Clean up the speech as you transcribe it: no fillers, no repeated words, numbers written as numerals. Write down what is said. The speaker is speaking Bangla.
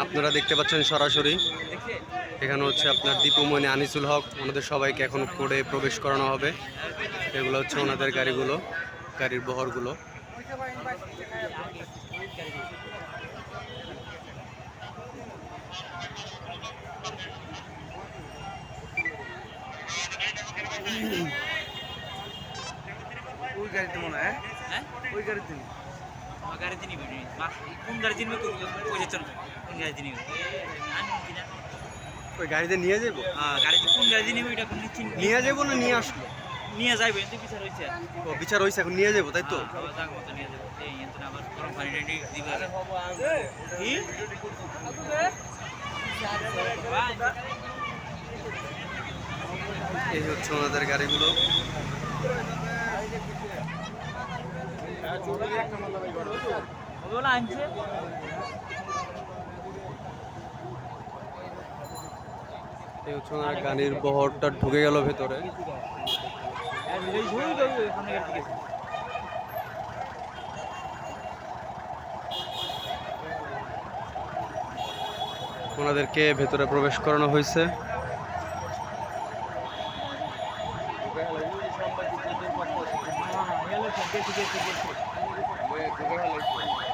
আপনারা দেখতে পাচ্ছেন সরাসরি এখানে হচ্ছে আপনার দীপুমণি আনিসুল হক ওনাদের সবাইকে এখন কোর্টে প্রবেশ করানো হবে। এগুলো হচ্ছে ওনাদের গাড়িগুলো, গাড়ির বহরগুলো। ওই গাড়িতে মনে হয় হ্যাঁ ওই গাড়িতে আমার গাড়িতে নিবি কোন গাড়িতে নিবি ওই যেত কোন গাড়িতে নিবি ওই গাড়িতে নিয়ে যাবো? হ্যাঁ গাড়িতে কোন গাড়িতে নিবি এটা কোন নিয়ে যাবো না নিয়ে আসলো? নিয়ে যাইবে এতে বিচার হইছে। ও বিচার হইছে, এখন নিয়ে যাবো তাই তো? যাক মতো নিয়ে যাবো এই এত আবার গরম পানি টানি দিবা কি এই হচ্ছে ওনাদের গাড়িগুলো। ওগুলো আনছে এই হচ্ছে ওনার গাড়ির বহরটা ঢুকে গেল ভেতরে। ওনাদেরকে ভেতরে প্রবেশ করানো হয়েছে। ঠিক আছে